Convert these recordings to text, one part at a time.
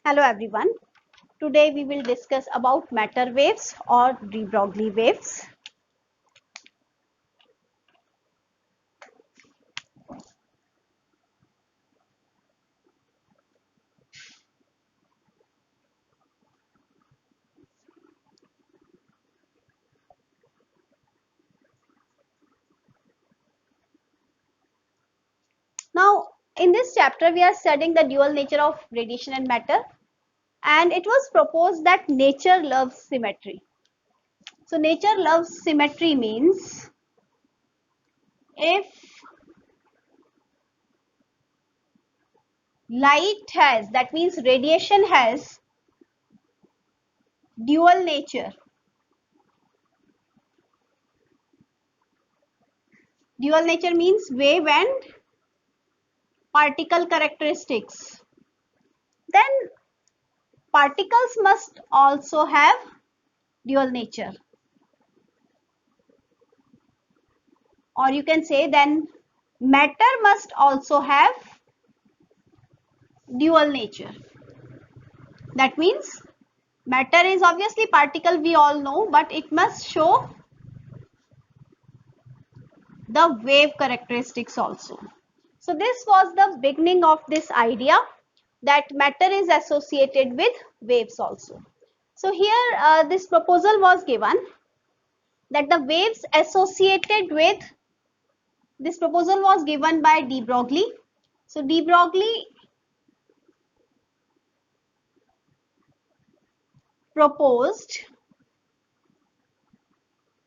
Hello everyone. Today we will discuss about matter waves or de Broglie waves. Now in this chapter we are studying the dual nature of radiation and matter, and it was proposed that nature loves symmetry. So nature loves symmetry means if light has, that means radiation has dual nature. Dual nature means wave and particle characteristics. Then particles must also have dual nature, or you can say then matter must also have dual nature. That means matter is obviously particle, we all know, but it must show the wave characteristics also. So this was the beginning of this idea that matter is associated with waves also. So here this proposal was given that the waves associated with, this proposal was given by de Broglie. So de Broglie proposed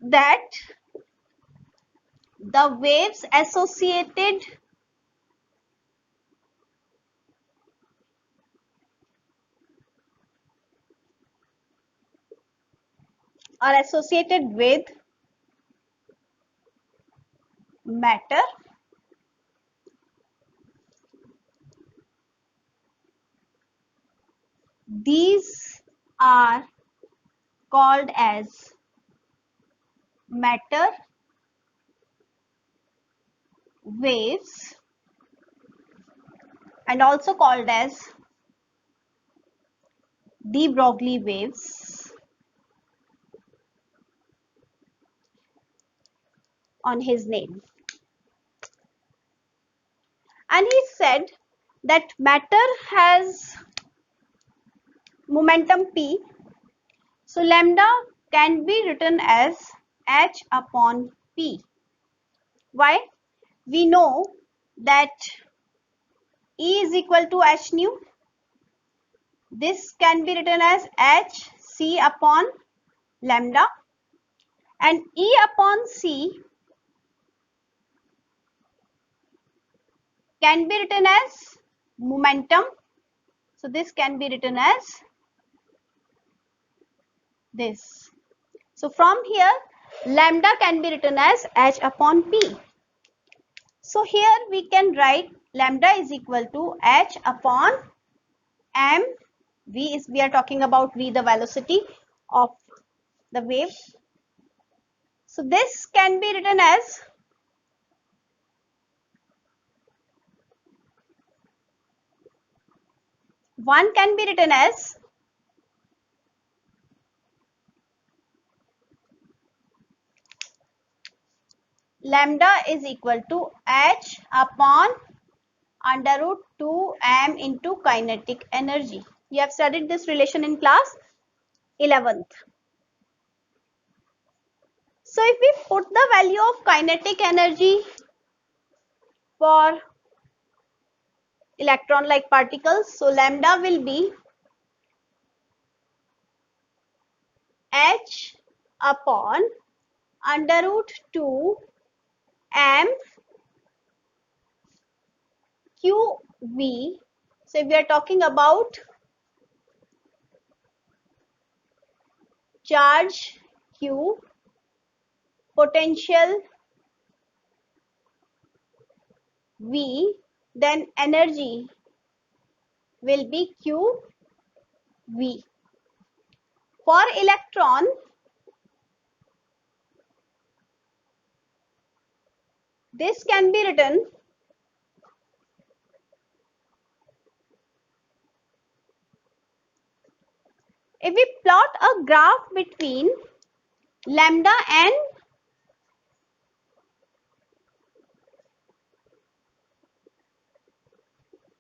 that the waves associated are associated with matter these are called as matter waves and also called as de Broglie waves on his name. And he said that matter has momentum p, so lambda can be written as h upon p. Why? We know that E is equal to h nu. This can be written as h c upon lambda, and E upon c can be written as momentum. So this can be written as this. So from here lambda can be written as h upon p. So here we can write lambda is equal to h upon m. We are talking about v, the velocity of the wave. So this can be written as one can be written as lambda is equal to h upon under root 2 m into kinetic energy. You have studied this relation in class 11th. So if we put the value of kinetic energy for electron like particles, so lambda will be h upon under root 2 m qv. So if we are talking about charge q, potential v, then energy will be qv. For electron, this can be written If we plot a graph between lambda and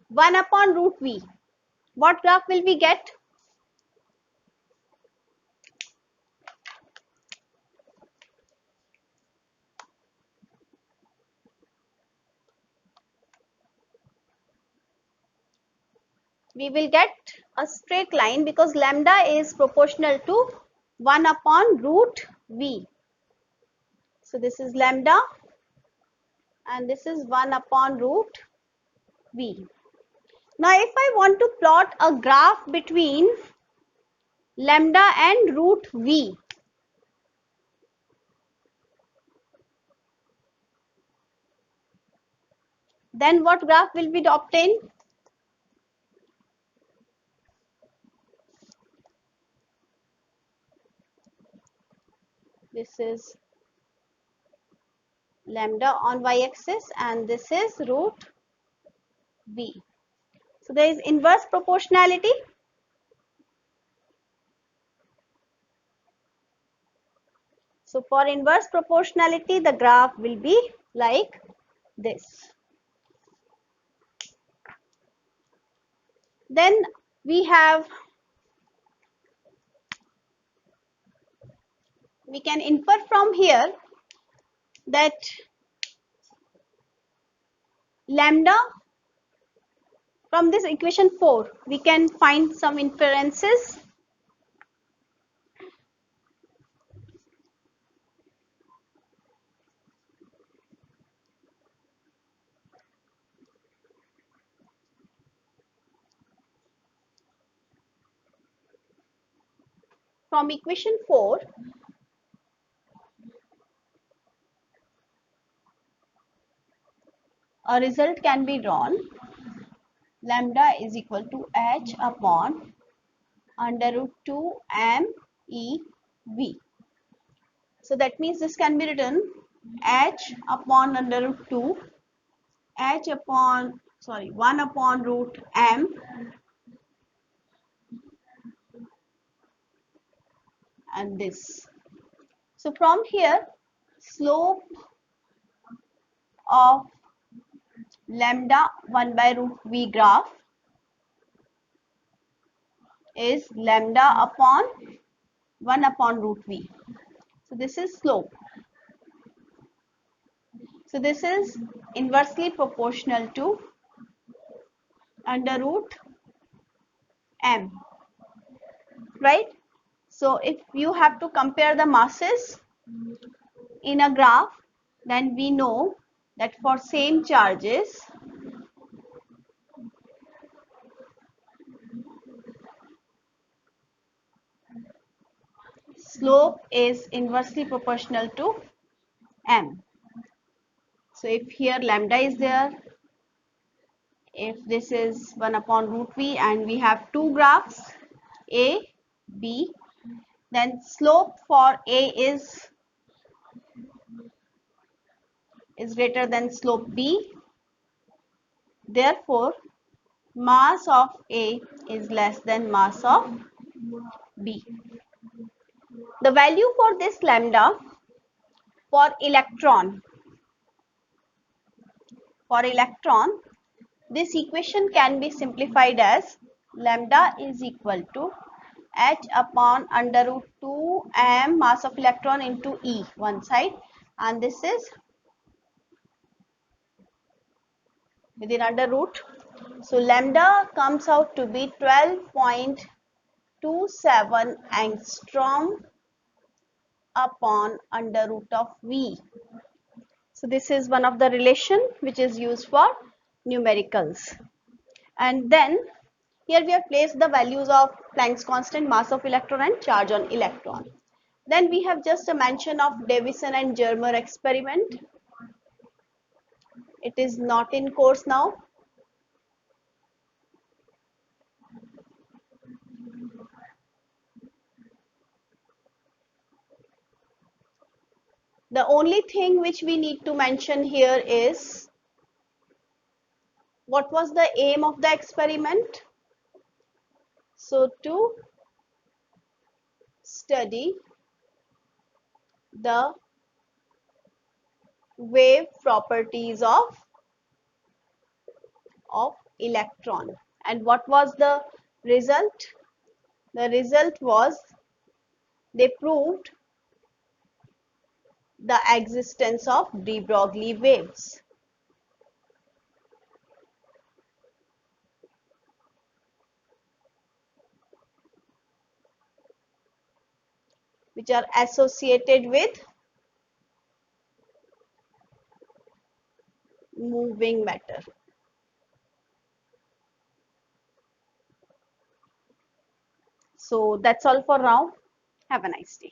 1 upon root v, what graph will we get? We will get a straight line because lambda is proportional to 1 upon root v. So this is lambda and this is 1 upon root v. Now if I want to plot a graph between lambda and root v, then what graph will be obtained? This is lambda on y-axis and this is root v. So there is inverse proportionality. So for inverse proportionality, the graph will be like this. Then we can infer from here that lambda, from this equation 4, we can find some inferences. From equation 4, a result can be drawn. Lambda is equal to h upon under root 2 m e v. So that means this can be written h upon under root 2 1 upon root m and this. So from here, slope of lambda 1 by root v graph is lambda upon 1 upon root v. So this is slope. So this is inversely proportional to under root m, right? So if you have to compare the masses in a graph, then we know that for same charges, slope is inversely proportional to m. So if here lambda is there, if this is 1 upon root v and we have two graphs A, B, then slope for A is greater than slope B. Therefore, mass of A is less than mass of B. The value for this lambda for electron, this equation can be simplified as lambda is equal to h upon under root 2 m mass of electron into E one side, and this is within under root. So lambda comes out to be 12.27 angstrom upon under root of V. So this is one of the relation which is used for numericals. And then here we have placed the values of Planck's constant, mass of electron and charge on electron. Then we have just a mention of Davison and Germer experiment. It is not in course now. The only thing which we need to mention here is what was the aim of the experiment. So to study the wave properties of electron. And what was the result? The result was they proved the existence of de Broglie waves, which are associated with moving matter. So that's all for now. Have a nice day.